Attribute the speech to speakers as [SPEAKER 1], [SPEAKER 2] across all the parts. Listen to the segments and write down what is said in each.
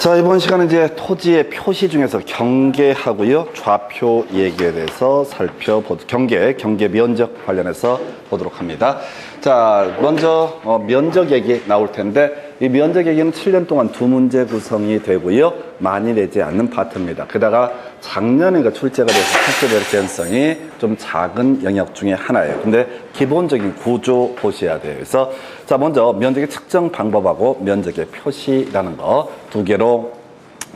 [SPEAKER 1] 자, 이번 시간은 이제 토지의 표시 중에서 경계하고요, 좌표 얘기에 대해서 경계 면적 관련해서 보도록 합니다. 자, 먼저 면적 얘기 나올 텐데, 이 면적 얘기는 7년 동안 두 문제 구성이 되고요, 많이 내지 않는 파트입니다. 게다가 작년에 출제가 돼서 출제될 가능성이 좀 작은 영역 중에 하나예요. 근데 기본적인 구조 보셔야 돼요. 그래서 자, 먼저 면적의 측정 방법하고 면적의 표시라는 거 두 개로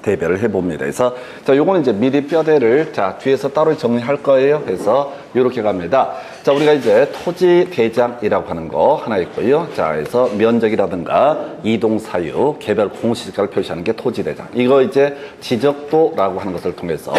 [SPEAKER 1] 대별을 해봅니다. 그래서 자, 요거는 이제 미리 뼈대를 자, 뒤에서 따로 정리할 거예요. 그래서 요렇게 갑니다. 자, 우리가 이제 토지 대장이라고 하는 거 하나 있고요. 자, 그래서 면적이라든가 이동 사유, 개별 공시지가를 표시하는 게 토지 대장. 이거 이제 지적도라고 하는 것을 통해서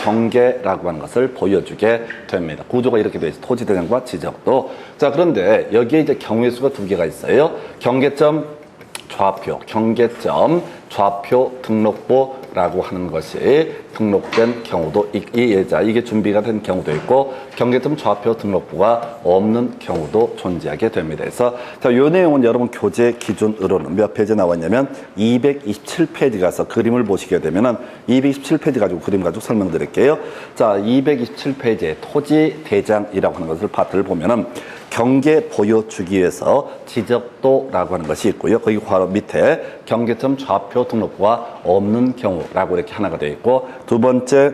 [SPEAKER 1] 경계라고 하는 것을 보여주게 됩니다. 구조가 이렇게 되어 있어요. 토지 대장과 지적도. 자, 그런데 여기에 이제 경우의 수가 두 개가 있어요. 경계점 좌표, 경계점, 좌표 등록부라고 하는 것이 등록된 경우도 이게 준비가 된 경우도 있고, 경계점 좌표 등록부가 없는 경우도 존재하게 됩니다. 그래서 자, 요 내용은 여러분 교재 기준으로는 몇 페이지에 나왔냐면 227페이지 가서 그림을 보시게 되면은 227페이지 가지고 그림 가지고 설명드릴게요. 자, 227페이지에 토지 대장이라고 하는 것을 파트를 보면은 경계 보여주기 위해서 지적도라고 하는 것이 있고요. 거기 바로 밑에 경계점 좌표 등록부가 없는 경우라고 이렇게 하나가 되어 있고, 두 번째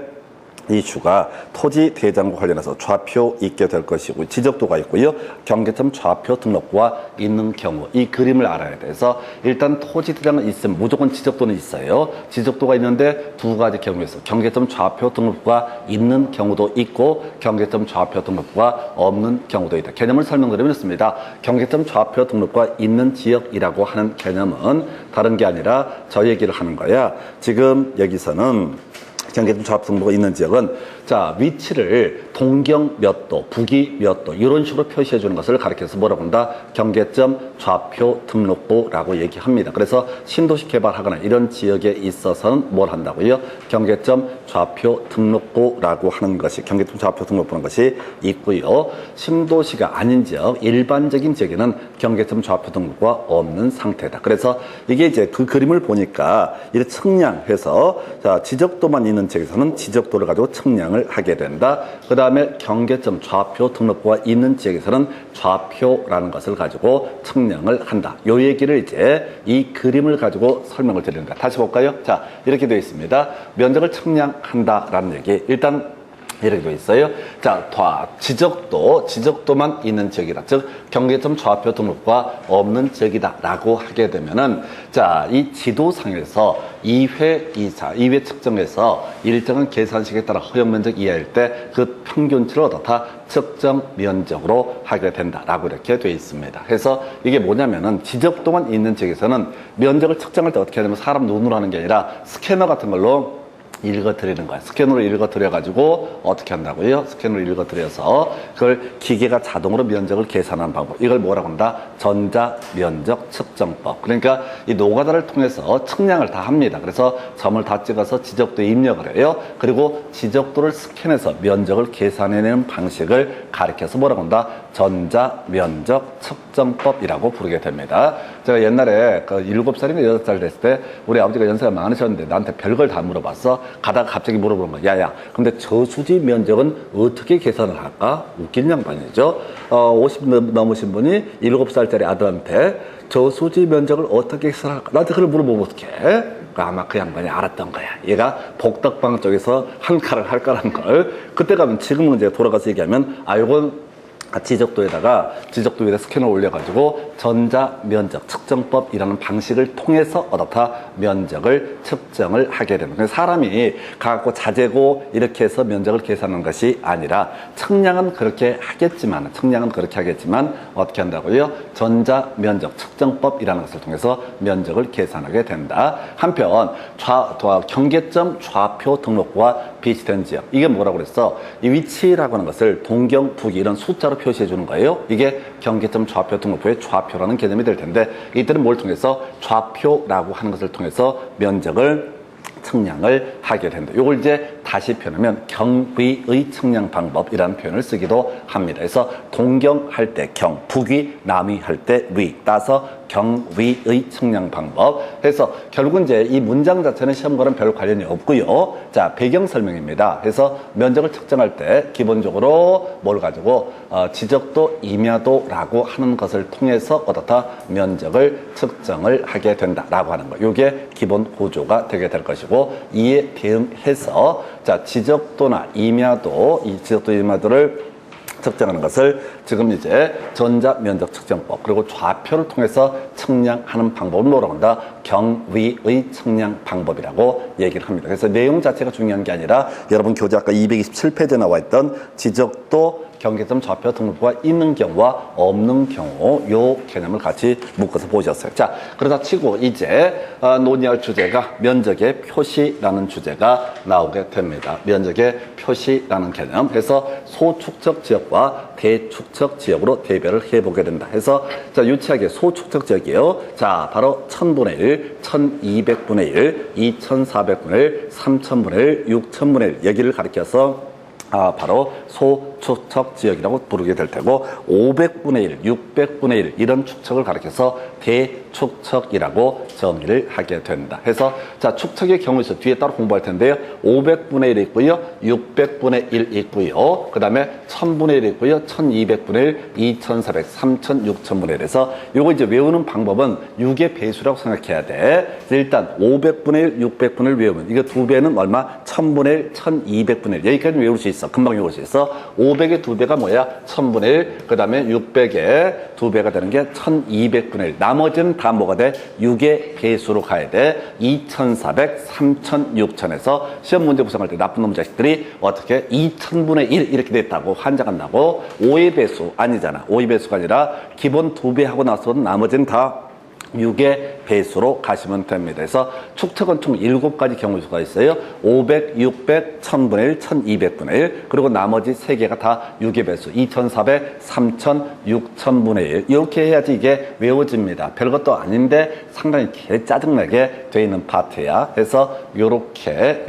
[SPEAKER 1] 이슈가 토지 대장과 관련해서 좌표 있게 될 것이고, 지적도가 있고요. 경계점 좌표 등록부가 있는 경우, 이 그림을 알아야 돼서 일단 토지 대장은 있으면 무조건 지적도는 있어요. 지적도가 있는데 두 가지 경우에서 경계점 좌표 등록부가 있는 경우도 있고, 경계점 좌표 등록부가 없는 경우도 있다. 개념을 설명드리면 이렇습니다. 경계점 좌표 등록부가 있는 지역이라고 하는 개념은 다른 게 아니라 저 얘기를 하는 거야. 지금 여기서는 경계점 좌표 등록부가 있는 지역은 자, 위치를 동경 몇 도, 북위 몇 도 이런 식으로 표시해 주는 것을 가리켜서 뭐라고 한다? 경계점 좌표 등록부라고 얘기합니다. 그래서 신도시 개발하거나 이런 지역에 있어서는 뭘 한다고요? 경계점 좌표 등록부라고 하는 것이, 경계점 좌표 등록부라는 것이 있고요. 신도시가 아닌 지역, 일반적인 지역에는 경계점 좌표 등록부가 없는 상태다. 그래서 이게 이제 그 그림을 보니까 이렇게 측량해서 자, 지적도만 있는 지역에서는 지적도를 가지고 측량을 하게 된다. 그 다음에 경계점 좌표 등록부가 있는 지역에서는 좌표라는 것을 가지고 측량을 한다. 요 얘기를 이제 이 그림을 가지고 설명을 드리는 거야. 다시 볼까요? 자, 이렇게 되어 있습니다. 면적을 측량한다라는 얘기. 일단 이렇게 되어 있어요. 자, 지적도만 있는 지역이다. 즉, 경계점 좌표 등록부가 없는 지역이다. 라고 하게 되면은, 자, 이 지도상에서 2회 측정에서 일정한 계산식에 따라 허용 면적 이하일 때 그 평균치를 어떻다? 측정 면적으로 하게 된다. 라고 이렇게 되어 있습니다. 그래서 이게 뭐냐면은 지적도만 있는 지역에서는 면적을 측정할 때 어떻게 하냐면 사람 눈으로 하는 게 아니라 스캐너 같은 걸로 읽어드리는 거야. 스캐너로 읽어드려가지고 어떻게 한다고요? 스캐너로 읽어드려서 그걸 기계가 자동으로 면적을 계산하는 방법. 이걸 뭐라고 한다? 전자면적 측정법. 그러니까 이 노가다를 통해서 측량을 다 합니다. 그래서 점을 다 찍어서 지적도에 입력을 해요. 그리고 지적도를 스캔해서 면적을 계산해내는 방식을 가리켜서 뭐라고 한다? 전자면적 측정법이라고 부르게 됩니다. 제가 옛날에 7살인가 8살 됐을 때 우리 아버지가 연세가 많으셨는데 나한테 별걸 다 물어봤어. 가다가 갑자기 물어보는 거야. 야야, 근데 저수지 면적은 어떻게 계산을 할까? 웃긴 양반이죠. 50 넘으신 분이 7살짜리 아들한테 저수지 면적을 어떻게 계산할까? 나한테 그걸 물어보면 어떡해? 아마 그 양반이 알았던 거야. 얘가 복덕방 쪽에서 한 칼을 할 거라는 걸. 그때 가면, 지금은 이제 돌아가서 얘기하면, 이건 지적도 위에다 스캐너를 올려가지고 전자면적 측정법이라는 방식을 통해서 어떻다? 면적을 측정을 하게 되는 거예요. 사람이 가갖고 자재고 이렇게 해서 면적을 계산하는 것이 아니라 측량은 그렇게 하겠지만 어떻게 한다고요? 전자면적 측정법이라는 것을 통해서 면적을 계산하게 된다. 한편 경계점 좌표 등록부와 비슷한 지역, 이게 뭐라고 그랬어? 이 위치라고 하는 것을 동경, 북위 이런 숫자로 표시해 주는 거예요. 이게 경계점 좌표 등록부의 좌표라는 개념이 될 텐데, 이때는 뭘 통해서? 좌표라고 하는 것을 통해서 면적을 측량을 하게 된다. 이걸 이제 다시 표현하면 경위의 측량 방법이라는 표현을 쓰기도 합니다. 그래서 동경할 때 경, 북위, 남위 할 때 위 따서 경위의 측량 방법 해서 결국은 이제 이 문장 자체는 시험과는 별 관련이 없고요. 자, 배경 설명입니다. 그래서 면적을 측정할 때 기본적으로 뭘 가지고 지적도, 임야도라고 하는 것을 통해서 어떻다 면적을 측정을 하게 된다라고 하는 거. 이게 기본 구조가 되게 될 것이고 이에 대응해서 자, 지적도나 임야도, 이 지적도 임야도를 측정하는 것을 지금 이제 전자면적 측정법 그리고 좌표를 통해서 측량하는 방법을 뭐라고 한다? 경위의 측량 방법이라고 얘기를 합니다. 그래서 내용 자체가 중요한 게 아니라 여러분 교재 아까 227페이지에 나와 있던 지적도 경계점 좌표 등록부가 있는 경우와 없는 경우 요 개념을 같이 묶어서 보셨어요. 자, 그러다 치고 이제 논의할 주제가 면적의 표시라는 주제가 나오게 됩니다. 면적의 표시라는 개념. 그래서 소축적 지역과 대축적 지역으로 대별을 해보게 된다. 해서 자, 유치하게 소축적 지역이요. 자, 바로 1000분의 1, 1200분의 1, 2400분의 1, 3000분의 1, 6000분의 1 여기를 가리켜서 바로 소축적 지역이라고 부르게 될 테고 500분의 1, 600분의 1 이런 축척을 가리켜서 대축척이라고 정의를 하게 된다. 해서 자, 축척의 경우에서 뒤에 따로 공부할 텐데요. 500분의 1 있고요. 600분의 1 있고요. 그 다음에 1000분의 1 있고요. 1200분의 1, 2400, 3000, 6000분의 1에서 요거 이제 외우는 방법은 6의 배수라고 생각해야 돼. 일단 500분의 1, 600분의 1 외우면 이거 두 배는 얼마? 1000분의 1, 1200분의 1 여기까지 외울 수 있어. 금방 외울 수 있어. 500의 두 배가 뭐야? 1000분의 1. 그 다음에 600의 두 배가 되는 게 1200분의 1. 나머지는 다 뭐가 돼? 6의 배수로 가야 돼. 2400, 3000, 6000에서 시험 문제 구성할 때 나쁜 놈 자식들이 어떻게 2000분의 1 이렇게 됐다고 환장한다고 5의 배수 아니잖아. 5의 배수가 아니라 기본 두 배 하고 나서는 나머지는 다 6의 배수로 가시면 됩니다. 그래서 축척은 총 7가지 경우수가 있어요. 500, 600, 1000분의 1, 1200분의 1 그리고 나머지 3개가 다 6의 배수 2400, 3000, 6000분의 1 이렇게 해야지 이게 외워집니다. 별것도 아닌데 상당히 짜증나게 돼 있는 파트야. 그래서 요렇게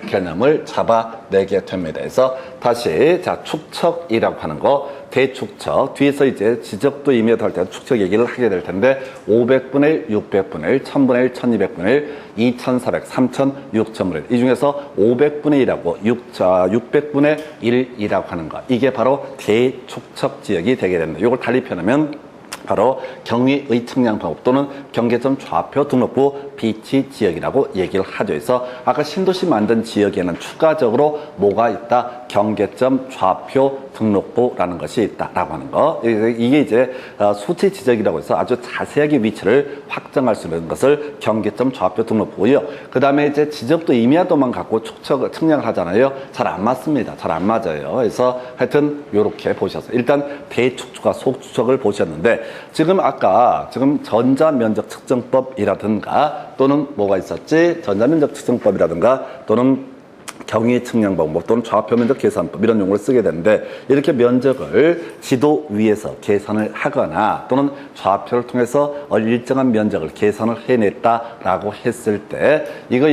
[SPEAKER 1] 개념을 잡아내게 됩니다. 그래서 다시 자, 축척이라고 하는 거 대축척 뒤에서 이제 지적도 임야도 할 때 축척 얘기를 하게 될 텐데 500분의 1, 600분의 1, 1000분의 1, 1200분의 1, 2400, 3000, 6000분의 1 이 중에서 500분의 1하고 600분의 1이라고 하는 것 이게 바로 대축척 지역이 되게 됩니다. 이걸 달리 표현하면 바로 경위의 측량 방법 또는 경계점 좌표 등록부 비치 지역이라고 얘기를 하죠. 그래서 아까 신도시 만든 지역에는 추가적으로 뭐가 있다? 경계점 좌표 등록부라는 것이 있다라고 하는 거. 이게 이제 수치 지적이라고 해서 아주 자세하게 위치를 확정할 수 있는 것을 경계점 좌표 등록부고요. 그 다음에 이제 지적도 임야도만 갖고 측량을 하잖아요. 잘 안 맞습니다. 잘 안 맞아요. 그래서 하여튼 요렇게 보셨어요. 일단 대축척과 소축척을 보셨는데 지금 전자면적 측정법이라든가 또는 뭐가 있었지? 전자면적 측정법이라든가 또는 경위 측량 방법 또는 좌표 면적 계산법 이런 용어를 쓰게 되는데 이렇게 면적을 지도 위에서 계산을 하거나 또는 좌표를 통해서 일정한 면적을 계산을 해냈다라고 했을 때 이거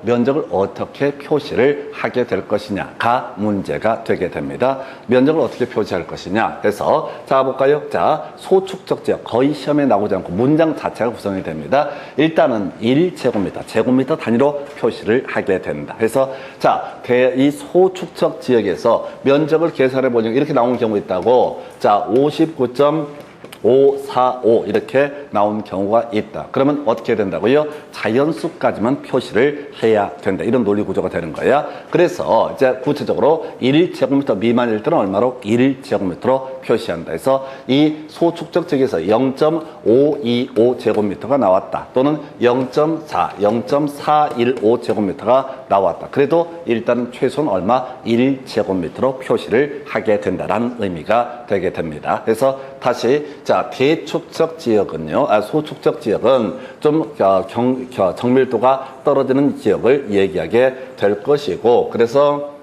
[SPEAKER 1] 면적을 어떻게 표시를 하게 될 것이냐가 문제가 되게 됩니다. 면적을 어떻게 표시할 것이냐 해서 자 볼까요? 자, 소축적 지역 거의 시험에 나오지 않고 문장 자체가 구성이 됩니다. 일단은 1제곱미터 제곱미터 단위로 표시를 하게 된다. 그래서 자, 이 소축척 지역에서 면적을 계산해 보니까 이렇게 나온 경우 있다고. 자, 59.545 이렇게 나온 경우가 있다. 그러면 어떻게 해야 된다고요? 자연수까지만 표시를 해야 된다. 이런 논리 구조가 되는 거야. 그래서 이제 구체적으로 1제곱미터 미만일 때는 얼마로? 1제곱미터로 표시한다. 해서 이 소축적 지역에서 0.525제곱미터가 나왔다. 또는 0.415제곱미터가 나왔다. 그래도 일단은 최소는 얼마? 1제곱미터로 표시를 하게 된다라는 의미가 되게 됩니다. 그래서 다시 자, 대축적 지역은요, 소축적 지역은 좀 정밀도가 떨어지는 지역을 얘기하게 될 것이고, 그래서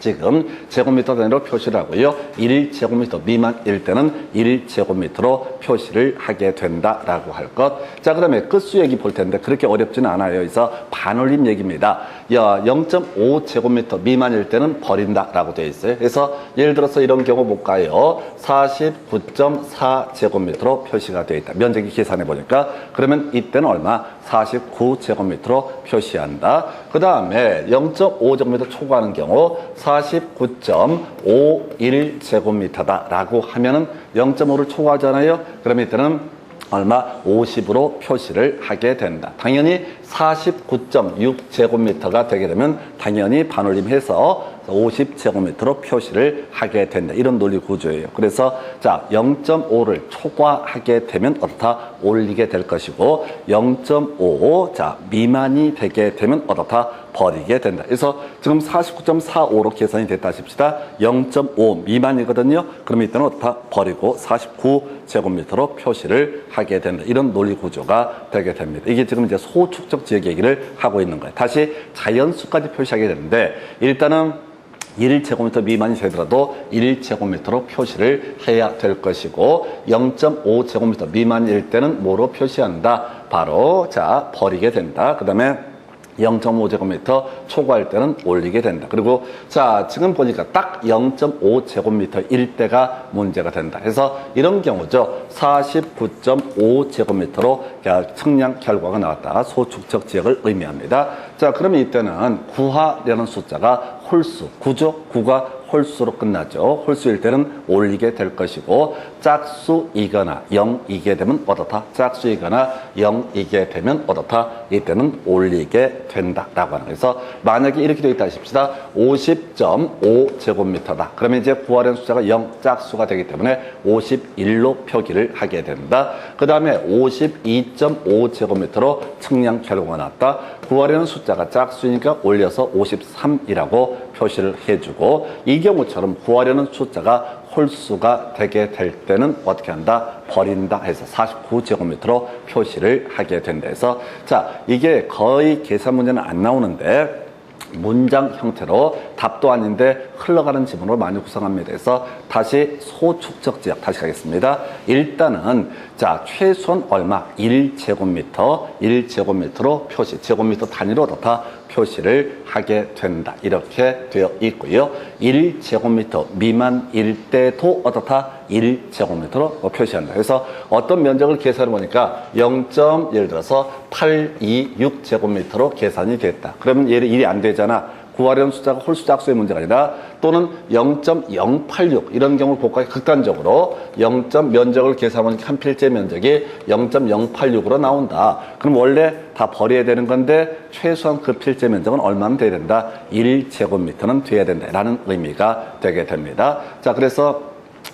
[SPEAKER 1] 지금 제곱미터 단위로 표시를 하고요. 1제곱미터 미만일 때는 1제곱미터로 표시를 하게 된다라고 할 것. 자, 그다음에 끝수 얘기 볼 텐데 그렇게 어렵지는 않아요. 그래서 반올림 얘기입니다. 0.5제곱미터 미만일 때는 버린다라고 되어 있어요. 그래서 예를 들어서 이런 경우 볼까요? 49.4제곱미터로 표시가 되어 있다. 면적이 계산해 보니까 그러면 이때는 얼마? 49제곱미터로 표시한다. 그 다음에 0.5제곱미터 초과하는 경우 49.51제곱미터다 라고 하면은 0.5를 초과하잖아요. 그러면 이때는 얼마? 50으로 표시를 하게 된다. 당연히 49.6제곱미터가 되게 되면 당연히 반올림해서 50제곱미터로 표시를 하게 된다. 이런 논리 구조예요. 그래서 자 0.5를 초과하게 되면 어떻다? 올리게 될 것이고 0.5 자 미만이 되게 되면 어떻다? 버리게 된다. 그래서 지금 49.45로 계산이 됐다 싶시다. 0.5 미만이거든요. 그럼 이때는 어떻다? 버리고 49제곱미터로 표시를 하게 된다. 이런 논리 구조가 되게 됩니다. 이게 지금 이제 소축적 지역 얘기를 하고 있는 거예요. 다시 자연수까지 표시하게 되는데 일단은 1제곱미터 미만이 되더라도 1제곱미터로 표시를 해야 될 것이고 0.5제곱미터 미만일 때는 뭐로 표시한다? 바로 자 버리게 된다. 그 다음에 0.5제곱미터 초과할 때는 올리게 된다. 그리고 자 지금 보니까 딱 0.5제곱미터일 때가 문제가 된다. 그래서 이런 경우죠. 49.5제곱미터로 측량 결과가 나왔다. 소축적 지역을 의미합니다. 자 그러면 이때는 구하려는 숫자가 홀수, 구죠? 구가 홀수로 끝나죠. 홀수일 때는 올리게 될 것이고 짝수이거나 0이게 되면 어떻다? 짝수이거나 0이게 되면 어떻다? 이때는 올리게 된다라고 하는 거예요. 그래서 만약에 이렇게 되어 있다 하십시다. 50.5제곱미터다. 그러면 이제 구하려는 숫자가 0 짝수가 되기 때문에 51로 표기를 하게 된다. 그 다음에 52.5제곱미터로 측량 결과가 나왔다. 구하려는 숫자가 짝수니까 올려서 53이라고 표시를 해주고 이 경우처럼 구하려는 숫자가 홀수가 되게 될 때는 어떻게 한다? 버린다 해서 49제곱미터로 표시를 하게 된다 해서 자 이게 거의 계산 문제는 안 나오는데 문장 형태로 답도 아닌데 흘러가는 지문으로 많이 구성합니다. 그래서 다시 소축적 지역 다시 가겠습니다. 일단은 자 최소한 얼마? 1제곱미터로 표시 제곱미터 단위로 어떻다? 표시를 하게 된다. 이렇게 되어 있고요. 1제곱미터 미만일 때도 어떻다? 1제곱미터로 표시한다. 그래서 어떤 면적을 계산해 보니까 0. 예를 들어서 826제곱미터로 계산이 됐다. 그러면 얘를 1이 안 되잖아. 구하려는 숫자가 홀수 짝수의 문제가 아니라 또는 0.086 이런 경우를 볼까요? 극단적으로 0. 면적을 계산하면 한 필재 면적이 0.086으로 나온다. 그럼 원래 다 버려야 되는 건데 최소한 그 필재 면적은 얼마나 돼야 된다? 1제곱미터는 돼야 된다라는 의미가 되게 됩니다. 자, 그래서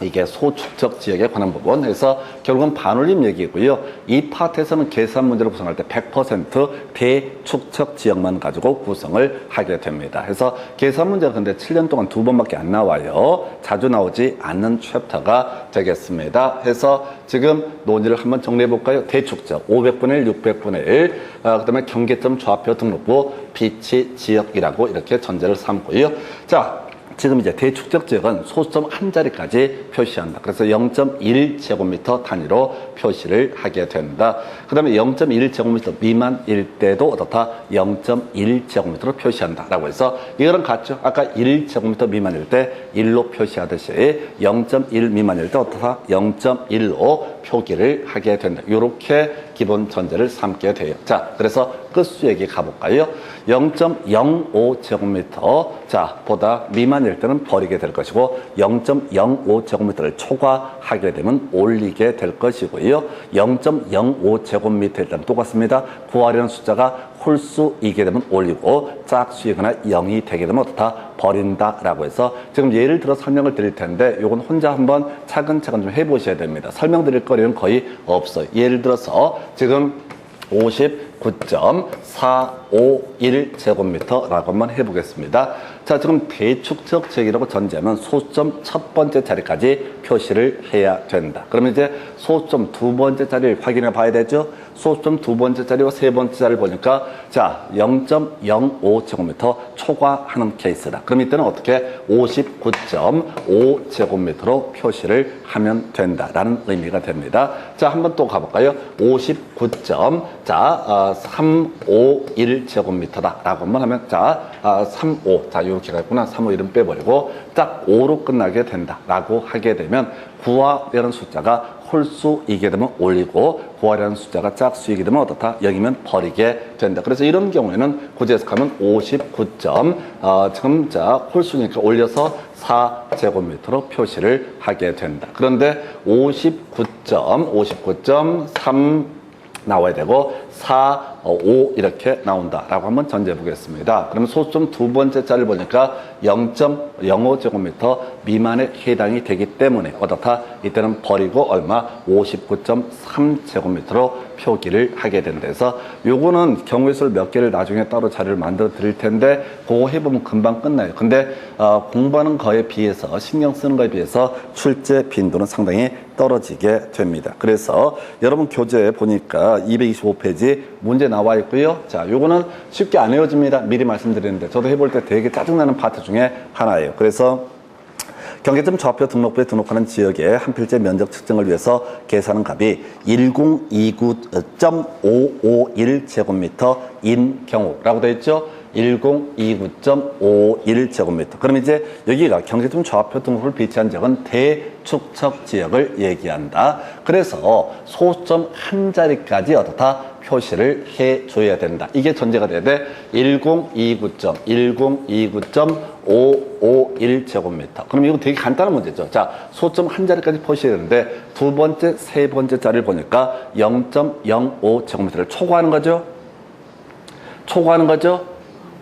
[SPEAKER 1] 이게 소축적 지역에 관한 부분. 그래서 결국은 반올림 얘기고요. 이 파트에서는 계산 문제를 구성할 때 100% 대축적 지역만 가지고 구성을 하게 됩니다. 그래서 계산 문제가 근데 7년 동안 2번밖에 안 나와요. 자주 나오지 않는 챕터가 되겠습니다. 해서 지금 논의를 한번 정리해 볼까요? 대축적 500분의 1, 600분의 1, 그다음에 경계점 좌표 등록부 비치 지역이라고 이렇게 전제를 삼고요. 자. 지금 이제 대축적 지역은 소수점 한 자리까지 표시한다. 그래서 0.1제곱미터 단위로 표시를 하게 된다. 그 다음에 0.1제곱미터 미만일 때도 어떻다? 0.1제곱미터로 표시한다. 라고 해서 이거랑 같죠? 아까 1제곱미터 미만일 때 1로 표시하듯이 0.1 미만일 때 어떻다? 0.1로 표기를 하게 된다. 이렇게 기본 전제를 삼게 돼요. 자, 그래서 끝수 얘기 가볼까요? 0.05제곱미터 자 보다 미만일 때는 버리게 될 것이고 0.05제곱미터를 초과하게 되면 올리게 될 것이고요. 0.05제곱미터일 때는 똑같습니다. 구하려는 숫자가 홀수이게 되면 올리고 짝수이거나 0이 되게 되면 어떻다? 버린다라고 해서 지금 예를 들어 설명을 드릴 텐데 이건 혼자 한번 차근차근 좀 해보셔야 됩니다. 설명드릴 거리는 거의 없어요. 예를 들어서 지금 59.45 0.51제곱미터라고 한번 해보겠습니다. 자, 지금 대축적 지역이라고 전제하면 소수점 첫 번째 자리까지 표시를 해야 된다. 그러면 이제 소수점 두 번째 자리를 확인해 봐야 되죠. 소수점 두 번째 자리와 세 번째 자리를 보니까 자, 0.05제곱미터 초과하는 케이스다. 그럼 이때는 어떻게 59.5제곱미터로 표시를 하면 된다라는 의미가 됩니다. 자, 한번 또 가볼까요? 351제곱미터다라고 한번 하면 자, 35. 자, 이렇게 가있구나. 35일은 빼버리고 딱 5로 끝나게 된다라고 하게 되면 구하라는 숫자가 홀수이게 되면 올리고 구하라는 숫자가 짝수이게 되면 어떻다? 여기면 버리게 된다. 그래서 이런 경우에는 고지해석하면 59점 지금 자 홀수니까 올려서 4제곱미터로 표시를 하게 된다. 그런데 59.3 나와야 되고 4, 5 이렇게 나온다라고 한번 전제해 보겠습니다. 그러면 소수점 두 번째 자리를 보니까 0.05제곱미터 미만에 해당이 되기 때문에 어떻다? 이때는 버리고 얼마? 59.3제곱미터로 표기를 하게 된다. 그래서 요거는 경우의 수를 몇 개를 나중에 따로 자료를 만들어 드릴 텐데 그거 해보면 금방 끝나요. 근데 공부하는 거에 비해서 신경 쓰는 거에 비해서 출제 빈도는 상당히 떨어지게 됩니다. 그래서 여러분 교재에 보니까 225페이지 문제 나와 있고요. 자, 요거는 쉽게 안 외워집니다. 미리 말씀드리는데 저도 해볼 때 되게 짜증나는 파트 중에 하나예요. 그래서 경계점 좌표 등록부에 등록하는 지역의 한 필지의 면적 측정을 위해서 계산한 값이 1029.551제곱미터인 경우라고 되어 있죠. 1029.51제곱미터. 그럼 이제 여기가 경계점 좌표 등록을 비치한 지역은 대축척 지역을 얘기한다. 그래서 소수점 한 자리까지 어떻다? 표시를 해줘야 된다. 이게 전제가 돼야 돼. 1029.551제곱미터. 그럼 이거 되게 간단한 문제죠. 자, 소수점 한 자리까지 표시해야 되는데 두 번째, 세 번째 자리를 보니까 0.05제곱미터를 초과하는 거죠. 초과하는 거죠.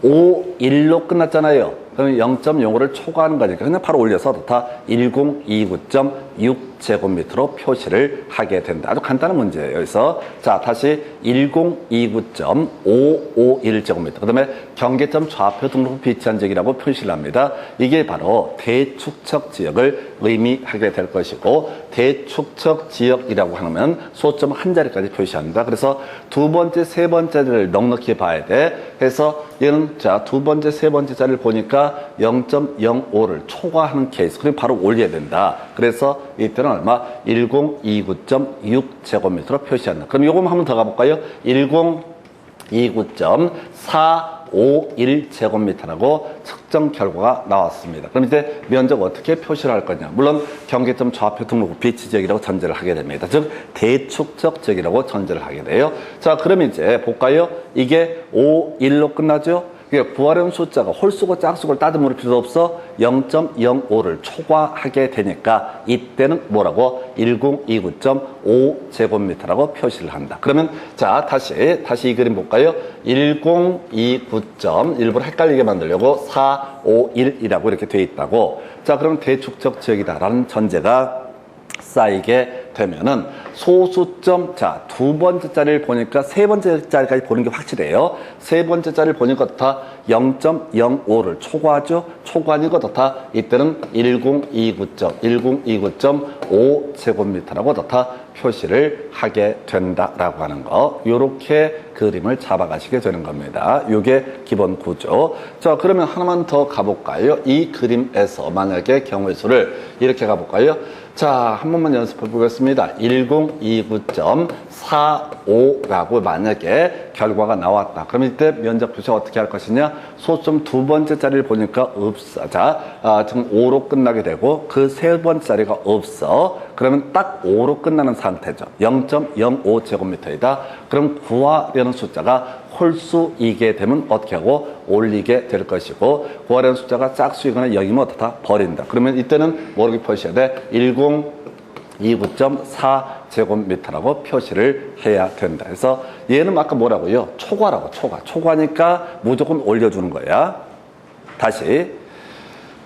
[SPEAKER 1] 5, 1로 끝났잖아요. 그러면 0.05를 초과하는 거니까 그냥 바로 올려서 다 1029.6제곱미터로 표시를 하게 된다. 아주 간단한 문제예요. 여기서 자, 다시 1029.551제곱미터. 그 다음에 경계점 좌표 등록 비치한 지역이라고 표시를 합니다. 이게 바로 대축척 지역을 의미하게 될 것이고 대축척 지역이라고 하면 소수점 한 자리까지 표시합니다. 그래서 두 번째, 세 번째를 넉넉히 봐야 돼. 그래서 얘는 자, 두 번째, 세 번째 자리를 보니까 0.05를 초과하는 케이스. 그리고 바로 올려야 된다. 그래서 이때는 얼마? 1029.6제곱미터로 표시한다. 그럼 요거 한번 더 가볼까요? 1029.451제곱미터라고 측정 결과가 나왔습니다. 그럼 이제 면적 어떻게 표시를 할 거냐? 물론 경계점 좌표 등록 비치 지역이라고 전제를 하게 됩니다. 즉 대축척 지역이라고 전제를 하게 돼요. 자, 그럼 이제 볼까요? 이게 5, 1로 끝나죠? 구하려는 숫자가 홀수고 짝수고를 따져볼 필요 없어. 0.05를 초과하게 되니까 이때는 뭐라고? 1029.5제곱미터라고 표시를 한다. 그러면 자, 다시 이 그림 볼까요? 1029. 일부러 헷갈리게 만들려고 451이라고 이렇게 돼 있다고. 자, 그럼 대축적 지역이다라는 전제가 쌓이게 되면은 소수점, 자, 두 번째 자리를 보니까 세 번째 자리까지 보는 게 확실해요. 세 번째 자리를 보니까 다 0.05를 초과하죠. 초과하니까 다 이때는 1029.5제곱미터라고 다 표시를 하게 된다라고 하는 거. 요렇게 그림을 잡아가시게 되는 겁니다. 요게 기본 구조. 자, 그러면 하나만 더 가볼까요? 이 그림에서 만약에 경우의 수를 이렇게 가볼까요? 자, 한 번만 연습해 보겠습니다. 1029.45라고 만약에 결과가 나왔다. 그럼 이때 면적 표시 어떻게 할 것이냐? 소수점 두 번째 자리를 보니까 없어. 자, 지금 5로 끝나게 되고 그 세 번째 자리가 없어. 그러면 딱 5로 끝나는 상태죠. 0.05제곱미터이다. 그럼 구하려는 숫자가 홀수이게 되면 어떻게 하고 올리게 될 것이고 구하려는 숫자가 짝수이거나 여기면 어떻다? 버린다. 그러면 이때는 뭐라고 표시해야 돼? 1029.4제곱미터라고 표시를 해야 된다. 그래서 얘는 아까 뭐라고요? 초과라고, 초과니까 무조건 올려주는 거야. 다시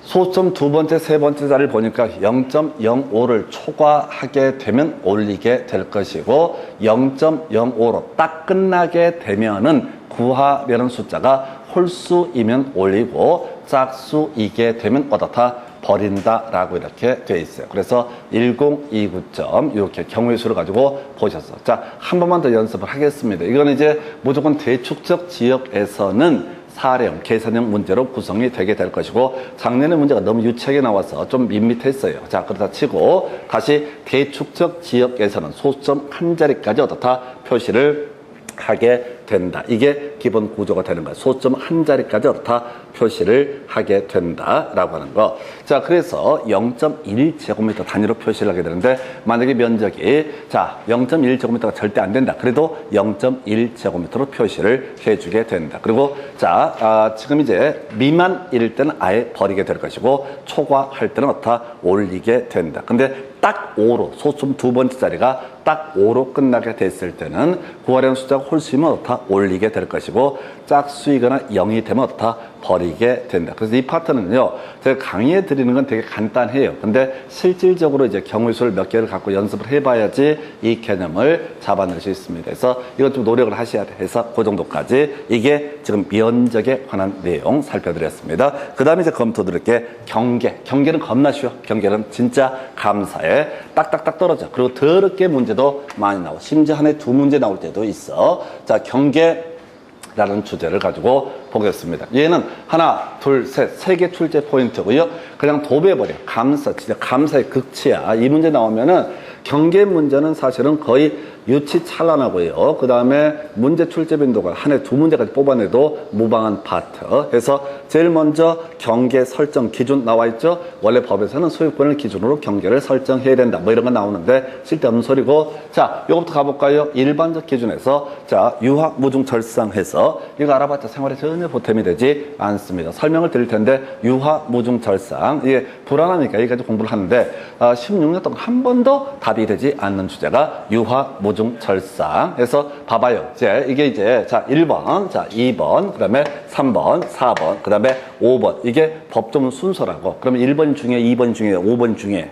[SPEAKER 1] 소수점 두 번째, 세 번째 자리를 보니까 0.05를 초과하게 되면 올리게 될 것이고 0.05로 딱 끝나게 되면은 구하려는 숫자가 홀수이면 올리고 짝수이게 되면 어떻다? 버린다라고 이렇게 되어 있어요. 그래서 1029점 이렇게 경우의 수를 가지고 보셨어. 자, 한 번만 더 연습을 하겠습니다. 이건 이제 무조건 대축적 지역에서는 사례형, 계산형 문제로 구성이 되게 될 것이고 작년에 문제가 너무 유치하게 나와서 좀 밋밋했어요. 자, 그렇다 치고 다시 대축적 지역에서는 소수점 한 자리까지 어떻다? 표시를 하게 된다. 이게 기본 구조가 되는 거예요. 소수점 한 자리까지 어떻다? 표시를 하게 된다라고 하는 거. 자, 그래서 0.1제곱미터 단위로 표시를 하게 되는데 만약에 면적이 자 0.1제곱미터가 절대 안 된다. 그래도 0.1제곱미터로 표시를 해주게 된다. 그리고 자 지금 이제 미만일 때는 아예 버리게 될 것이고 초과할 때는 어떻다? 올리게 된다. 근데 딱 5로 소수점 두 번째 자리가 딱 5로 끝나게 됐을 때는 구하려는 숫자가 홀수이면 어떻다? 올리게 될 것이고 짝수이거나 0이 되면 어떻다? 버리게 된다. 그래서 이 파트는요, 제가 강의해 드리는 건 되게 간단해요. 근데 실질적으로 이제 경우의 수를 몇 개를 갖고 연습을 해봐야지 이 개념을 잡아낼 수 있습니다. 그래서 이건 좀 노력을 하셔야 돼서 그 정도까지 이게 지금 면적에 관한 내용 살펴드렸습니다. 그 다음에 이제 검토 드릴 게 경계. 경계는 겁나 쉬워. 경계는 진짜 감사해. 딱딱딱 떨어져. 그리고 더럽게 문제도 많이 나와. 심지어 한 해 두 문제 나올 때도 있어. 자, 경계라는 주제를 가지고 보겠습니다. 얘는 하나, 둘, 셋, 세 개 출제 포인트고요. 그냥 도배해버려. 감사, 진짜 감사의 극치야. 이 문제 나오면은 경계 문제는 사실은 거의 유치찬란하고요. 그 다음에 문제 출제 빈도가 한 해 두 문제까지 뽑아내도 무방한 파트. 그래서 제일 먼저 경계 설정 기준 나와 있죠. 원래 법에서는 소유권을 기준으로 경계를 설정해야 된다. 뭐 이런 거 나오는데 쓸데없는 소리고. 자, 요것부터 가볼까요? 일반적 기준에서 자 유학 무중 절상해서 이거 알아봤자 생활에 전혀 보탬이 되지 않습니다. 설명을 드릴 텐데 유학 무중 절상 이게 불안하니까 여기까지 공부를 하는데 16년 동안 한 번도 답이 되지 않는 주제가 유학 무중 절상. 그래서 봐봐요. 이게 이제 자 1번, 자 2번, 그 다음에 3번, 4번, 그 다음에 5번. 이게 법조문 순서라고. 그러면 1번 중에 2번 중에 5번 중에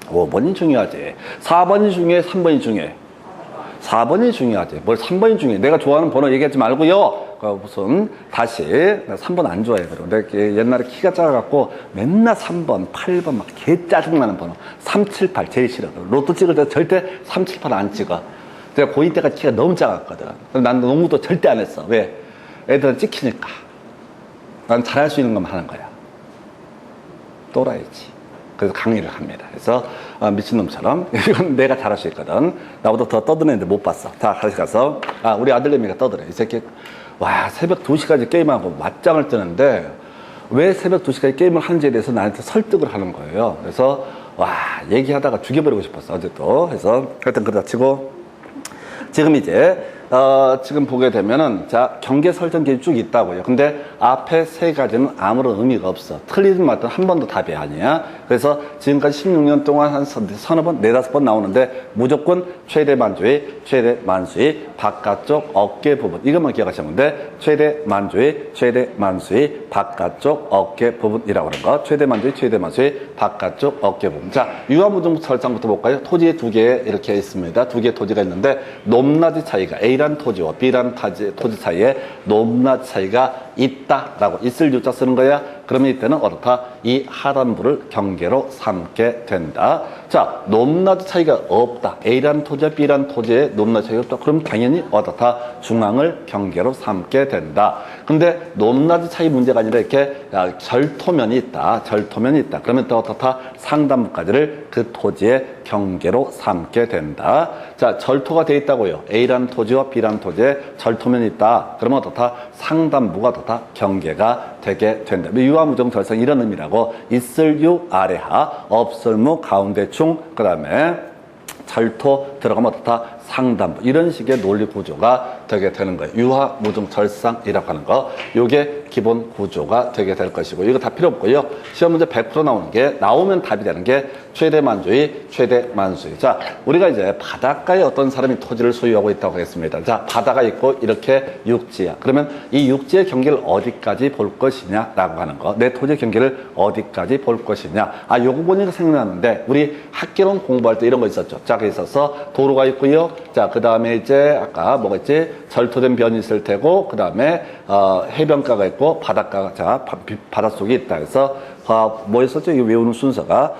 [SPEAKER 1] 5번이 중요하지. 4번이 중에 3번이 중에 4번이 중요하지. 뭘 3번이 중요해. 내가 좋아하는 번호 얘기하지 말고요. 무슨 다시 3번 안 좋아해. 근데 옛날에 키가 작아갖고 맨날 3번, 8번 막 개 짜증나는 번호. 378 제일 싫어. 로또 찍을 때 절대 378 안 찍어. 내가 고2 때가 키가 너무 작았거든. 난 농구도 절대 안 했어. 왜? 애들은 찍히니까. 난 잘할 수 있는 것만 하는 거야. 또라이지. 그래서 강의를 합니다. 그래서 미친놈처럼 이건 내가 잘할 수 있거든. 나보다 더 떠드는데 못 봤어. 다 같이 가서 우리 아들내미가 떠들어. 이 새끼 와 새벽 2시까지 게임하고 맞짱을 뜨는데 왜 새벽 2시까지 게임을 하는지에 대해서 나한테 설득을 하는 거예요. 그래서 와 얘기하다가 죽여버리고 싶었어. 어제도. 그래서 하여튼 그러다 치고 지금 이제 지금 보게 되면은 자 경계 설정 기준이 쭉 있다고요. 근데 앞에 세 가지는 아무런 의미가 없어. 틀리든 맞든 한 번도 답이 아니야. 그래서 지금까지 16년 동안 한 서너 번, 네다섯 번 나오는데 무조건 최대 만주의, 최대 만수의 바깥쪽 어깨 부분 이것만 기억하시면 돼. 최대 만주의, 최대 만수의 바깥쪽 어깨 부분이라고 하는 거. 최대 만주의, 최대 만수의 바깥쪽 어깨 부분. 자 유아무중 설정부터 볼까요? 토지에 두 개 이렇게 있습니다. 두 개의 토지가 있는데 높낮이 차이가 A란 토지와 B란 토지 사이에 높낮이 차이가 있다라고 있을 유자 쓰는 거야. 그러면 이때는 어떻다? 이 하단부를 경계로 삼게 된다. 자, 높낮이 차이가 없다. A란 토지와 B란 토지에 높낮이 차이가 없다. 그럼 당연히 어떻다? 중앙을 경계로 삼게 된다. 근데 높낮이 차이 문제가 아니라 이렇게 절토면이 있다. 절토면이 있다. 그러면 또 어떻다? 상단부까지를 그 토지의 경계로 삼게 된다. 자, 절토가 돼 있다고요. A란 토지와 B란 토지에 절토면이 있다. 그러면 어떻다? 상단부가 어떻다? 경계가 되게 된다. 유아무정 절상 이런 의미라고. 있을 유 아래하, 없을 무 가운데 충, 그 다음에 절토 들어가면 어떻다? 상단부. 이런 식의 논리 구조가 되게 되는 거예요. 유하, 무중, 절상이라고 하는 거. 요게 기본 구조가 되게 될 것이고. 이거 다 필요 없고요. 시험 문제 100% 나오는 게, 나오면 답이 되는 게 최대 만주의, 최대 만수의. 자, 우리가 이제 바닷가에 어떤 사람이 토지를 소유하고 있다고 하겠습니다. 자, 바다가 있고 이렇게 육지야. 그러면 이 육지의 경계를 어디까지 볼 것이냐라고 하는 거. 내 토지의 경계를 어디까지 볼 것이냐. 요거 보니까 생각나는데, 우리 학개론 공부할 때 이런 거 있었죠. 자, 그 있어서 도로가 있고요. 자, 그 다음에 이제 아까 뭐가 있지? 절토된 변이 있을 테고, 그 다음에 해변가가 있고 바닷가가 바닷속에 있다 해서 뭐였었죠? 이거 외우는 순서가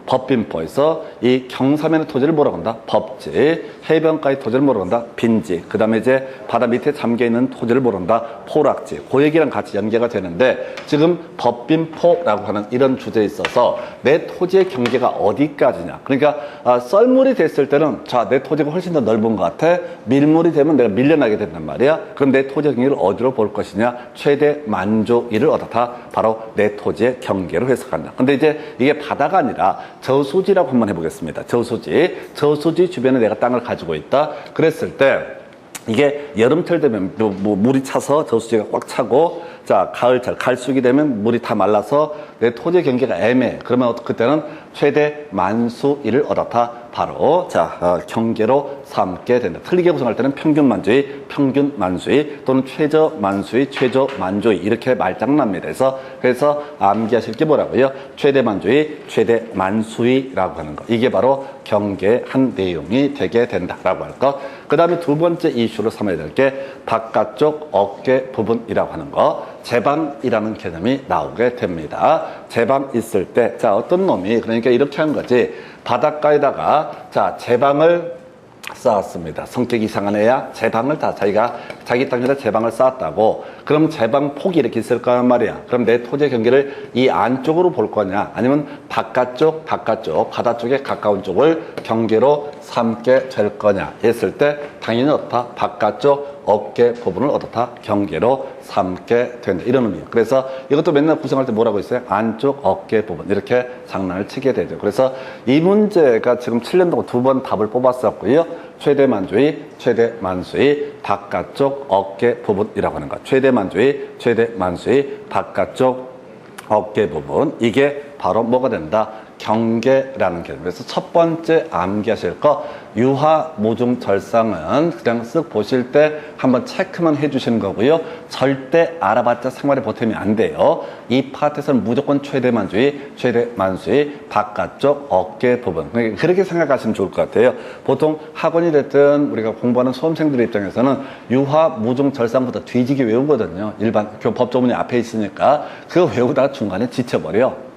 [SPEAKER 1] 법빈포에서 이 경사면의 토지를 뭐라고 한다? 법지. 해변가의 토지를 뭐라고 한다? 빈지. 그 다음에 이제 바다 밑에 잠겨있는 토지를 뭐라고 한다? 포락지. 그 얘기랑 같이 연계가 되는데, 지금 법빈포라고 하는 이런 주제에 있어서 내 토지의 경계가 어디까지냐. 그러니까 썰물이 됐을 때는 자, 내 토지가 훨씬 더 넓은 것 같아. 밀물이 되면 내가 밀려나게 된단 말이야. 그럼 내 토지의 경계를 어디로 볼 것이냐? 최대 만조일을 얻었다. 바로 내 토지의 경계로 해석한다. 근데 이제 이게 바다가 아니라 저수지라고 한번 해보겠습니다. 저수지 주변에 내가 땅을 가지고 있다. 그랬을 때 이게 여름철 되면 물이 차서 저수지가 꽉 차고, 자, 가을철, 갈수기 되면 물이 다 말라서 내 토지의 경계가 애매해. 그러면 그때는 최대 만수일을 얻었다. 바로 경계로 삼게 된다. 틀리게 구성할 때는 평균 만주의, 평균 만수의 또는 최저 만수의, 최저 만조의 이렇게 말장납니다. 그래서 암기하실 게 뭐라고요? 최대 만주의, 최대 만수의라고 하는 거. 이게 바로 경계한 내용이 되게 된다라고 할 것. 그 다음에 두 번째 이슈로 삼아야 될 게 바깥쪽 어깨 부분이라고 하는 거. 제방이라는 개념이 나오게 됩니다. 제방 있을 때, 자, 어떤 놈이, 그러니까 이렇게 한 거지. 바닷가에다가, 자, 제방을 쌓았습니다. 성격이 이상한 애야. 제방을 자기 땅에다 제방을 쌓았다고. 그럼 제방 폭이 이렇게 있을 거란 말이야. 그럼 내 토지의 경계를 이 안쪽으로 볼 거냐, 아니면 바깥쪽, 바다 쪽에 가까운 쪽을 경계로 삼게 될 거냐 했을 때 당연히 어떻다? 바깥쪽 어깨 부분을 어떻다? 경계로 삼게 된다. 이런 의미예요. 그래서 이것도 맨날 구성할 때 뭐라고 있어요? 안쪽 어깨 부분. 이렇게 장난을 치게 되죠. 그래서 이 문제가 지금 7년 동안 두 번 답을 뽑았었고요. 최대 만주의, 최대 만수의 바깥쪽 어깨 부분이라고 하는 것. 최대 만주의, 최대 만수의 바깥쪽 어깨 부분. 이게 바로 뭐가 된다? 경계라는 개념. 그래서 첫 번째 암기하실 거, 유화무중절상은 그냥 쓱 보실 때 한번 체크만 해주시는 거고요. 절대 알아봤자 생활에 보탬이 안 돼요. 이 파트에서는 무조건 최대 만주의, 최대 만수의 바깥쪽 어깨 부분. 그렇게 생각하시면 좋을 것 같아요. 보통 학원이 됐든 우리가 공부하는 수험생들 입장에서는 유화무중절상부터 뒤지게 외우거든요. 일반 법조문이 앞에 있으니까 그거 외우다가 중간에 지쳐버려.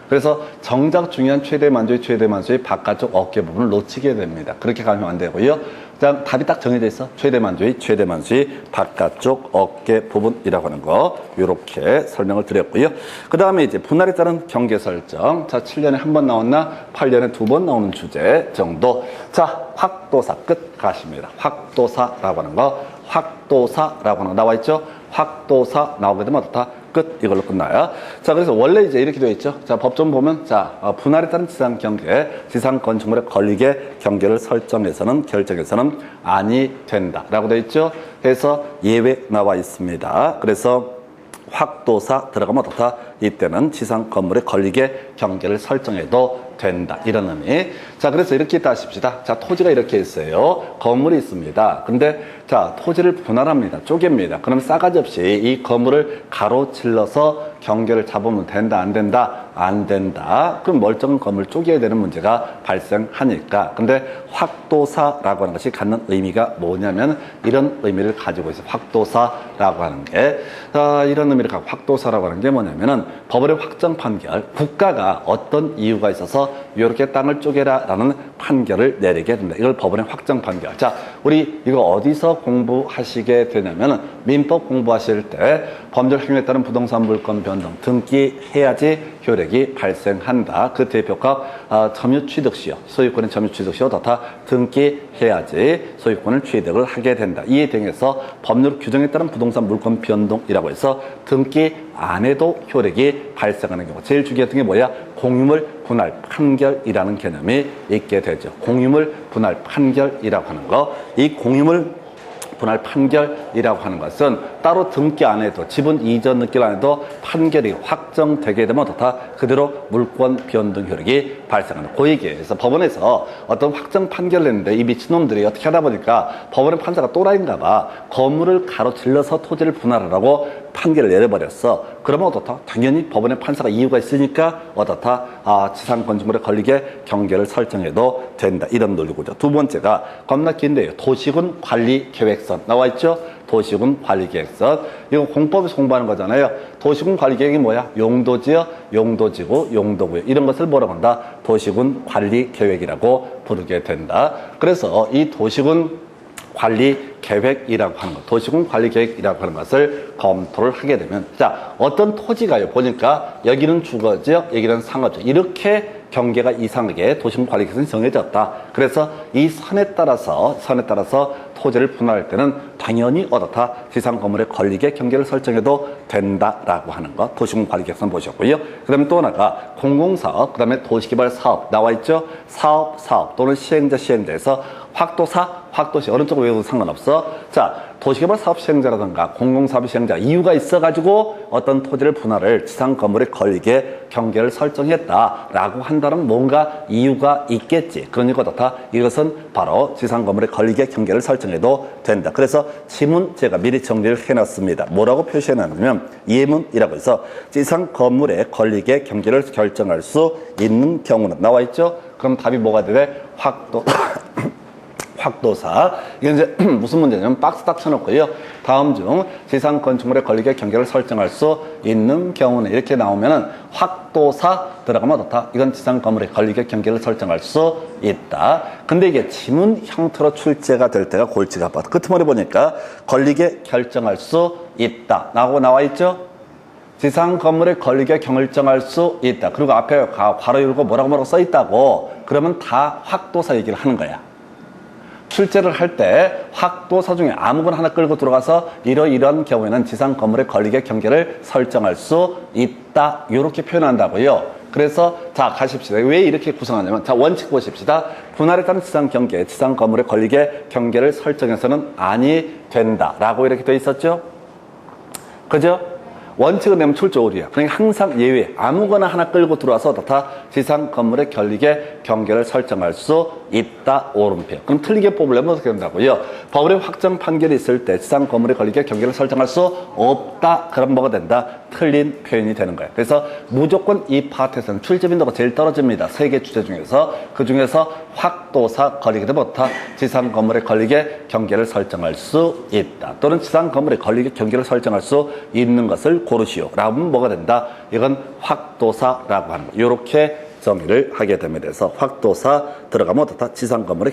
[SPEAKER 1] 그래서 정작 중요한 최대 만주의, 최대 만수의 바깥쪽 어깨 부분을 놓치게 됩니다. 그렇게 가면 안 되고요. 그냥 답이 딱 정해져 있어. 최대 만주의, 최대 만수의 바깥쪽 어깨 부분이라고 하는 거. 이렇게 설명을 드렸고요. 그 다음에 이제 분할에 따른 경계 설정. 자, 7년에 한 번 나왔나? 8년에 두 번 나오는 주제 정도. 자, 확도사 끝 가십니다. 확도사라고 하는 거. 확도사라고 하는 거 나와 있죠? 확도사 나오게 되면 어떻다? 끝. 이걸로 끝나요. 자, 그래서 원래 이제 이렇게 되어 있죠. 자, 법좀 보면, 자, 분할에 따른 지상 경계, 지상 건축물에 걸리게 경계를 설정해서는, 결정해서는 아니 된다. 라고 되어 있죠. 그래서 예외 나와 있습니다. 그래서 확도사 들어가면 어떻다? 이때는 지상 건물에 걸리게 경계를 설정해도 된다. 이런 의미. 자, 그래서 이렇게 따십시다. 자, 토지가 이렇게 있어요. 건물이 있습니다. 근데 자, 토지를 분할합니다. 쪼갭니다. 그럼 싸가지 없이 이 건물을 가로질러서 경계를 잡으면 된다, 안 된다? 안 된다. 그럼 멀쩡한 건물 쪼개야 되는 문제가 발생하니까. 근데 확도사라고 하는 것이 갖는 의미가 뭐냐면 이런 의미를 가지고 있어요. 확도사라고 하는 게. 이런 의미를 갖고 확도사라고 하는 게 뭐냐면은 법원의 확정 판결, 국가가 어떤 이유가 있어서 이렇게 땅을 쪼개라 라는 판결을 내리게 된다. 이걸 법원의 확정 판결. 자, 우리 이거 어디서 공부하시게 되냐면은 민법 공부하실 때 법률 행위에 따른 부동산 물권 변동 등기해야지 효력이 발생한다. 그 대표가 점유 취득 시효, 소유권의 점유 취득 시효 다 등기해야지 소유권을 취득을 하게 된다. 이에 대해서 법률 규정에 따른 부동산 물권 변동이라고 해서 등기 안 해도 효력이 발생하는 경우. 제일 중요한 게 뭐야? 공유물 분할 판결이라는 개념이 있게 되죠. 공유물 분할 판결이라고 하는 거. 이 공유물 분할 판결이라고 하는 것은 따로 등기 안 해도 지분 이전 등기를 안 해도 판결이 확정되게 되면 어떻다? 그대로 물권 변동 효력이 발생하는 그 얘기예요. 그래서 법원에서 어떤 확정 판결을 냈는데 이 미친놈들이 어떻게 하다 보니까 법원의 판사가 또라이인가 봐. 건물을 가로질러서 토지를 분할하라고 판결을 내려버렸어. 그러면 어떻다? 당연히 법원의 판사가 이유가 있으니까 어떻다? 지상 건축물에 걸리게 경계를 설정해도 된다. 이런 논리고죠. 두 번째가 겁나 긴데요. 도시군 관리 계획선 나와 있죠? 도시군 관리 계획선. 이거 공법에서 공부하는 거잖아요. 도시군 관리 계획이 뭐야? 용도지역, 용도지구, 용도구역. 이런 것을 뭐라고 한다? 도시군 관리 계획이라고 부르게 된다. 그래서 이 도시군 관리 계획이라고 하는 것, 도시군 관리 계획이라고 하는 것을 검토를 하게 되면, 자, 어떤 토지가요, 보니까 여기는 주거지역, 여기는 상업지역, 이렇게 경계가 이상하게 도시군 관리 계획이 정해졌다. 그래서 이 선에 따라서 토지를 분할할 때는 당연히 어떻다? 지상 건물에 걸리게 경계를 설정해도 된다라고 하는 것, 도시군 관리 계획선 보셨고요. 그 다음에 또 하나가 공공사업, 그 다음에 도시개발 사업 나와 있죠? 사업 또는 시행자에서 확도시 어느 쪽 외워도 상관없어. 자, 도시개발 사업 시행자라든가 공공사업 시행자 이유가 있어가지고 어떤 토지를 분할을 지상 건물에 걸리게 경계를 설정했다라고 한다면 뭔가 이유가 있겠지. 그러니까 어떻다? 이것은 바로 지상 건물에 걸리게 경계를 설정해도 된다. 그래서 지문 제가 미리 정리를 해놨습니다. 뭐라고 표시해놨냐면 예문이라고 해서 지상 건물에 걸리게 경계를 결정할 수 있는 경우는 나와 있죠? 그럼 답이 뭐가 되래? 확도사. 이게 이제 무슨 문제냐면 박스 딱 쳐놓고요. 다음 중 지상 건축물에 걸리게 경계를 설정할 수 있는 경우는 이렇게 나오면은 확도사 들어가면 어떻다? 이건 지상 건물에 걸리게 경계를 설정할 수 있다. 근데 이게 지문 형태로 출제가 될 때가 골치가 아파. 끝머리 보니까 걸리게 결정할 수 있다 라고 나와 있죠? 지상 건물에 걸리게 결정할 수 있다. 그리고 앞에 괄호 열고 뭐라고 써 있다고. 그러면 다 확도사 얘기를 하는 거야. 출제를 할 때 확도사 중에 아무거나 하나 끌고 들어가서 이런 경우에는 지상 건물에 걸리게 경계를 설정할 수 있다. 이렇게 표현한다고요. 그래서 자 가십시다. 왜 이렇게 구성하냐면 자 원칙 보십시다. 분할에 따른 지상 경계, 지상 건물에 걸리게 경계를 설정해서는 아니 된다라고 이렇게 돼 있었죠. 그죠? 원칙을 내면 출제 오류야. 그러니까 항상 예외. 아무거나 하나 끌고 들어와서 다 지상 건물에 걸리게 경계를 설정할 수 있다. 오른표. 그럼 틀리게 뽑으려면 어떻게 된다고요? 법원의 확정 판결이 있을 때 지상 건물에 걸리게 경계를 설정할 수 없다. 그럼 뭐가 된다? 틀린 표현이 되는 거예요. 그래서 무조건 이 파트에서는 출제 빈도가 제일 떨어집니다. 3개 주제 중에서. 그 중에서 확도사 걸리게 되면 어떻다? 지상 건물에 걸리게 경계를 설정할 수 있다. 또는 지상 건물에 걸리게 경계를 설정할 수 있는 것을 고르시오. 라면 뭐가 된다? 이건 확도사라고 하는 거. 이렇게 정의를 하게 됩니다. 그래서 확도사 들어가면 어떻다? 지상 건물에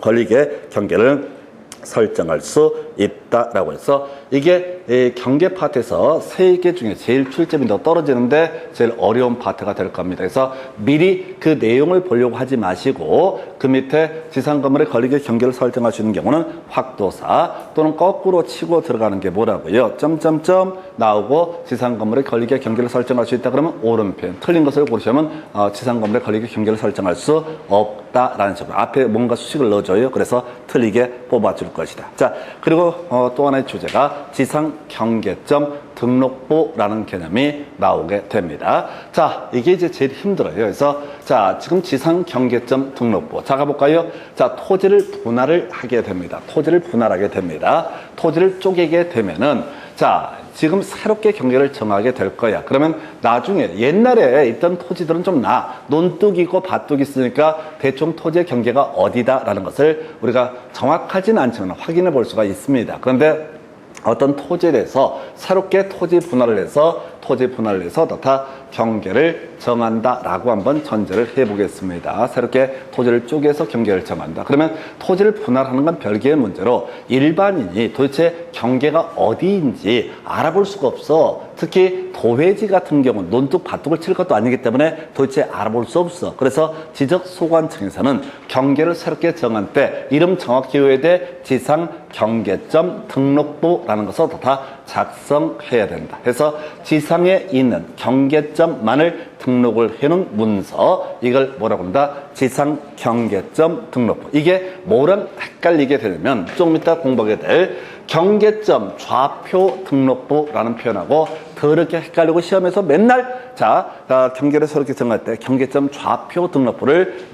[SPEAKER 1] 걸리게 경계를 설정할 수 있다라고 해서 이게 경계 파트에서 3개 중에 제일 출제 빈도가 떨어지는데 제일 어려운 파트가 될 겁니다. 그래서 미리 그 내용을 보려고 하지 마시고 그 밑에 지상 건물에 걸리게 경계를 설정할 수 있는 경우는 확도사 또는 거꾸로 치고 들어가는 게 뭐라고요? 점점점 나오고 지상 건물에 걸리게 경계를 설정할 수 있다 그러면 오른편. 틀린 것을 고르시면 지상 건물에 걸리게 경계를 설정할 수 없다라는 식으로 앞에 뭔가 수식을 넣어줘요. 그래서 틀리게 뽑아줄 것이다. 자, 그리고 또 하나의 주제가 지상 경계점 등록부라는 개념이 나오게 됩니다. 자, 이게 이제 제일 힘들어요. 그래서 자, 지금 지상 경계점 등록부. 자, 가볼까요? 자, 토지를 분할을 하게 됩니다. 토지를 분할하게 됩니다. 토지를 쪼개게 되면은 자, 지금 새롭게 경계를 정하게 될 거야. 그러면 나중에 옛날에 있던 토지들은 좀 논둑이고 밭둑이 있으니까 대충 토지의 경계가 어디다라는 것을 우리가 정확하지는 않지만 확인해 볼 수가 있습니다. 그런데 어떤 토지에 대해서 새롭게 토지 분할을 해서 다 경계를 정한다라고 한번 전제를 해보겠습니다. 새롭게 토지를 쪼개서 경계를 정한다. 그러면 토지를 분할하는 건 별개의 문제로 일반인이 도대체 경계가 어디인지 알아볼 수가 없어. 특히 도회지 같은 경우는 논둑 밭둑을 칠 것도 아니기 때문에 도대체 알아볼 수 없어. 그래서 지적소관청에서는 경계를 새롭게 정한 때 이름 정확히 외워야 돼. 지상 경계점 등록부라는 것을 다 작성해야 된다. 그래서 지상에 있는 경계점만을 등록을 해놓은 문서, 이걸 뭐라고 한다? 지상 경계점 등록부. 이게 뭐랑 헷갈리게 되면 조금 이따 공부하게 될 경계점 좌표 등록부라는 표현하고 더럽게 헷갈리고 시험에서 맨날 경계를 서렇게 정할 때 경계점 좌표 등록부를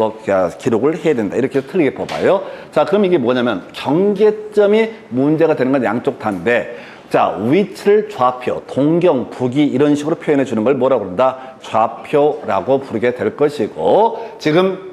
[SPEAKER 1] 기록을 해야 된다. 이렇게 틀리게 뽑아요. 자, 그럼 이게 뭐냐면 경계점이 문제가 되는 건 양쪽 다인데, 자, 위치를 좌표, 동경, 북위 이런 식으로 표현해 주는 걸 뭐라고 그런다? 좌표라고 부르게 될 것이고, 지금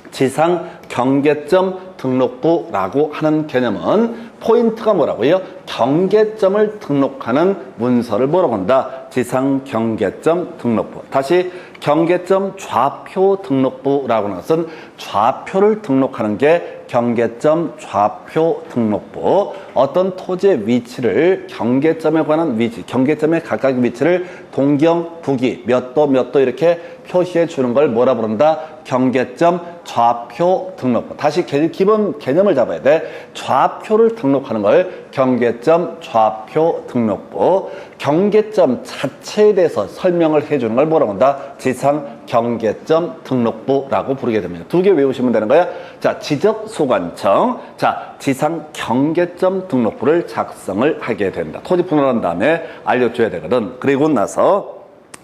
[SPEAKER 1] 지상 경계점 등록부라고 하는 개념은 포인트가 뭐라고요? 경계점을 등록하는 문서를 뭐라고 한다? 지상 경계점 등록부. 다시 경계점 좌표 등록부라고 하는 것은 좌표를 등록하는 게 경계점 좌표 등록부. 어떤 토지의 위치를 경계점에 관한 위치, 경계점의 각각의 위치를 동경, 북위, 몇 도 이렇게 표시해 주는 걸 뭐라 부른다? 경계점 좌표 등록부. 다시 기본 개념을 잡아야 돼. 좌표를 등록하는 걸 경계점 좌표 등록부. 경계점 자체에 대해서 설명을 해주는 걸 뭐라고 한다? 지상 경계점 등록부라고 부르게 됩니다. 두 개 외우시면 되는 거야. 자, 지적소관청. 자, 지상 경계점 등록부를 작성을 하게 된다. 토지 분할한 다음에 알려줘야 되거든. 그리고 나서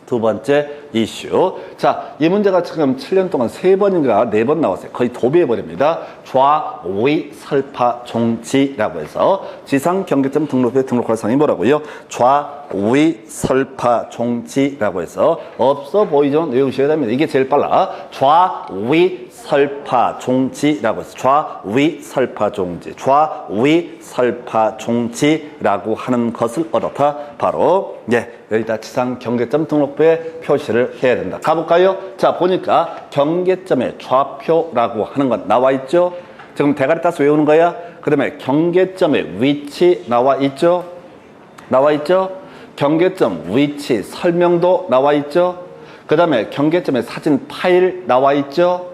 [SPEAKER 1] 두 번째 이슈. 자, 이 문제가 지금 7년 동안 3번인가 4번 나왔어요. 거의 도배해버립니다. 좌위 설파 종지라고 해서 지상 경계점 등록부에 등록할 사항이 뭐라고요? 좌위 설파 종지라고 해서 없어 보이죠? 외우셔야 됩니다. 이게 제일 빨라. 좌위 설파 종지라고 해서 좌위 설파 종지, 좌위 설파 종지라고 하는 것을 얻었다. 바로 여기다 지상 경계점 등록부에 표시를 해야 된다. 가볼까요? 자, 보니까 경계점의 좌표라고 하는 건 나와 있죠? 지금 대가리 따서 외우는 거야. 그 다음에 경계점의 위치 나와 있죠? 나와 있죠? 경계점 위치 설명도 나와 있죠? 그 다음에 경계점의 사진 파일 나와 있죠?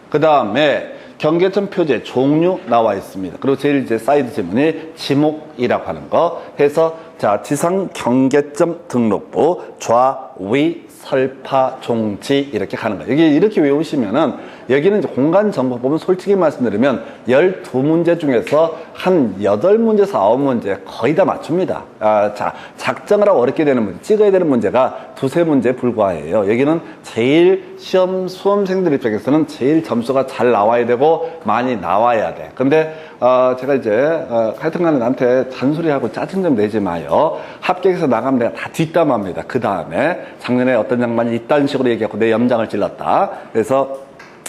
[SPEAKER 1] 그 다음에 경계점 표지의 종류 나와 있습니다. 그리고 제일 사이드 지문이 지목이라고 하는 거 해서, 자, 지상 경계점 등록부 좌위 설파 종지 이렇게 가는 거예요. 여기 이렇게 외우시면은, 여기는 이제 공간정보법은 솔직히 말씀드리면 12문제 중에서 한 8문제에서 9문제 거의 다 맞춥니다. 자, 작정을 하고 어렵게 되는 문제, 찍어야 되는 문제가 2-3문제에 불과해요. 여기는 제일 수험생들 입장에서는 제일 점수가 잘 나와야 되고 많이 나와야 돼. 근데 제가 이제 하여튼간에 나한테 잔소리하고 짜증 좀 내지 마요. 합격해서 나가면 내가 다 뒷담합니다. 그 다음에 작년에 어떤 양반이 이딴 식으로 얘기하고 내 염장을 찔렀다. 그래서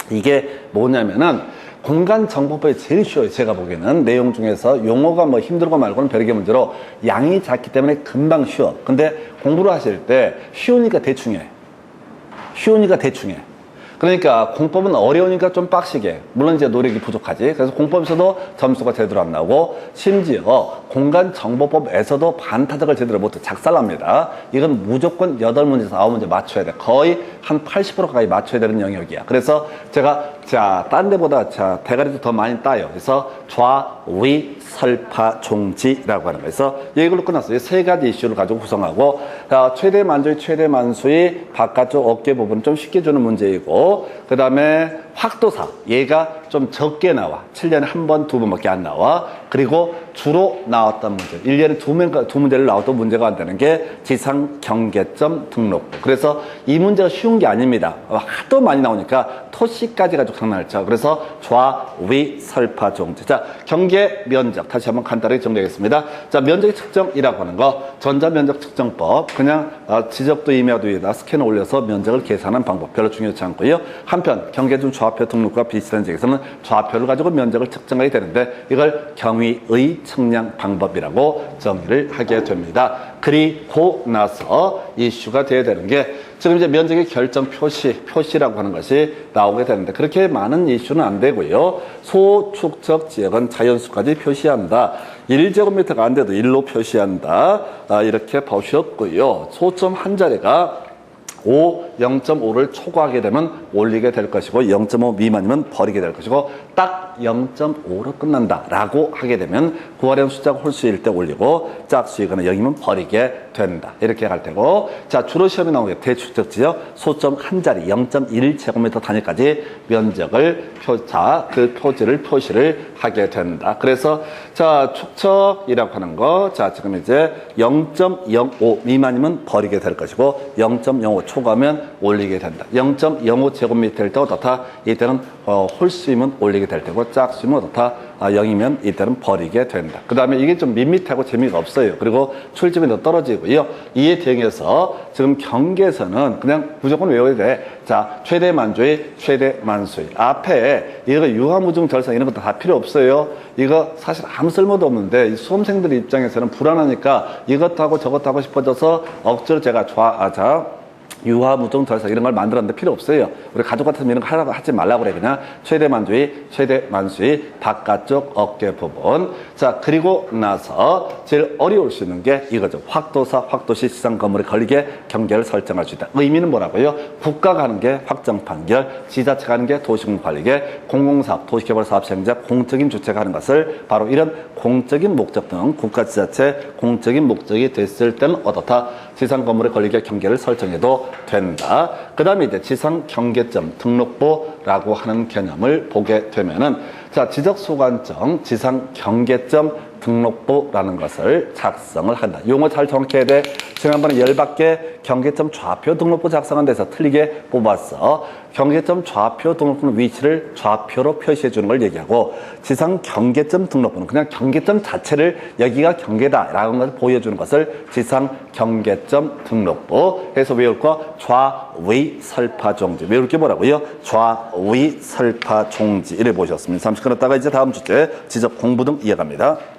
[SPEAKER 1] 이게 뭐냐면은 공간정보법이 제일 쉬워요. 제가 보기에는 내용 중에서 용어가 뭐 힘들고 말고는 별개 문제로 양이 작기 때문에 금방 쉬워. 근데 공부를 하실 때 쉬우니까 대충 해. 그러니까 공법은 어려우니까 좀 빡시게. 물론 이제 노력이 부족하지. 그래서 공법에서도 점수가 제대로 안 나오고, 심지어 공간정보법에서도 반타작을 제대로 못해 작살납니다. 이건 무조건 8문제에서 9문제 맞춰야 돼. 거의 한 80% 가까이 맞춰야 되는 영역이야. 그래서 제가 딴 데보다 대가리도 더 많이 따요. 그래서 좌위 설파 종지라고 하는 거예요. 그래서 이걸로 끝났어요. 이 3가지 이슈를 가지고 구성하고, 최대 만조의 최대 만수의 바깥쪽 어깨 부분 좀 쉽게 주는 문제이고, 그 다음에 확도사, 얘가 좀 적게 나와. 7년에 한 번, 2번밖에 안 나와. 그리고 주로 나왔던 문제, 1년에 2문제를 나왔던 문제가 안 되는 게 지상 경계점 등록부. 그래서 이 문제가 쉬운 게 아닙니다. 하도 많이 나오니까 토시까지 가지고 장난을 쳐. 그래서 좌위 설파 종지. 자, 경계 면적 다시 한번 간단하게 정리하겠습니다. 자, 면적 측정이라고 하는 거, 전자면적 측정법. 그냥 지적도 임야도 위에다 스캐너 올려서 면적을 계산하는 방법 별로 중요하지 않고요. 한편 경계점 좌표 등록과 비슷한 지역에서는 좌표를 가지고 면적을 측정하게 되는데, 이걸 경위의 측량 방법이라고 정의를 하게 됩니다. 그리고 나서 이슈가 돼야 되는 게, 지금 이제 면적의 결정 표시라고 하는 것이 나오게 되는데, 그렇게 많은 이슈는 안 되고요. 소축적 지역은 자연수까지 표시한다. 1제곱미터가 안 돼도 1로 표시한다. 이렇게 보셨고요. 소점 한 자리가 0.5를 초과하게 되면 올리게 될 것이고 0.5 미만이면 버리게 될 것이고 딱 0.5로 끝난다라고 하게 되면 구하려는 숫자가 홀수일 때 올리고 짝수이거나 0이면 버리게 된다. 이렇게 갈 테고 자 주로 시험에 나오게 대축적지요. 소점 한 자리 0.1제곱미터 단위까지 면적을 그 표지를 표시를 하게 된다. 그래서 자 축척이라고 하는 거 자 지금 이제 0.05 미만이면 버리게 될 것이고 0.05 초과하면 올리게 된다. 0.05 제곱미터일 때 어떻다? 이때는 홀수이면 올리게 될 테고 짝수이면 어떻다? 0이면 이때는 버리게 된다. 그 다음에 이게 좀 밋밋하고 재미가 없어요. 그리고 출집이 더 떨어지고요. 이에 대응해서 지금 경계에서는 그냥 무조건 외워야 돼. 자, 최대 만조의 최대 만수의 앞에 이거 유화무중 절상 이런 것도 다 필요 없어요. 이거 사실 아무 쓸모도 없는데 수험생들 입장에서는 불안하니까 이것하고 저것하고 싶어져서 억지로 제가 유화무중 절상 이런 걸 만들었는데 필요 없어요. 우리 가족 같으면 이런 거 하라고 하지 말라고 그래. 그냥 최대 만주의 최대 만수의 바깥쪽 어깨 부분. 자 그리고 나서 제일 어려울 수 있는 게 이거죠. 확도사 확도시 지상 건물에 걸리게 경계를 설정할 수 있다. 의미는 뭐라고요? 국가가 하는 게 확정 판결, 지자체가 하는 게 도시공 관리계, 공공사업, 도시개발사업 시행자, 공적인 주체가 하는 것을 바로 이런 공적인 목적 등 국가 지자체 공적인 목적이 됐을 때는 어떻다? 지상 건물에 걸리게 경계를 설정해도 된다. 그 다음에 이제 지상 경계점 등록부라고 하는 개념을 보게 되면은 자, 지적소관청 지상 경계점 등록부라는 것을 작성을 한다. 용어 잘 정확해야 돼. 지난번에 10밖에 경계점 좌표 등록부 작성한 데서 틀리게 뽑았어. 경계점 좌표 등록부는 위치를 좌표로 표시해 주는 걸 얘기하고 지상 경계점 등록부는 그냥 경계점 자체를 여기가 경계다라는 것을 보여주는 것을 지상 경계점 등록부 해서 외울 거 좌위 설파 종지. 외울 게 뭐라고요? 좌위 설파 종지 이래 보셨습니다. 잠시 끊었다가 이제 다음 주제 지적 공부 등 이어갑니다.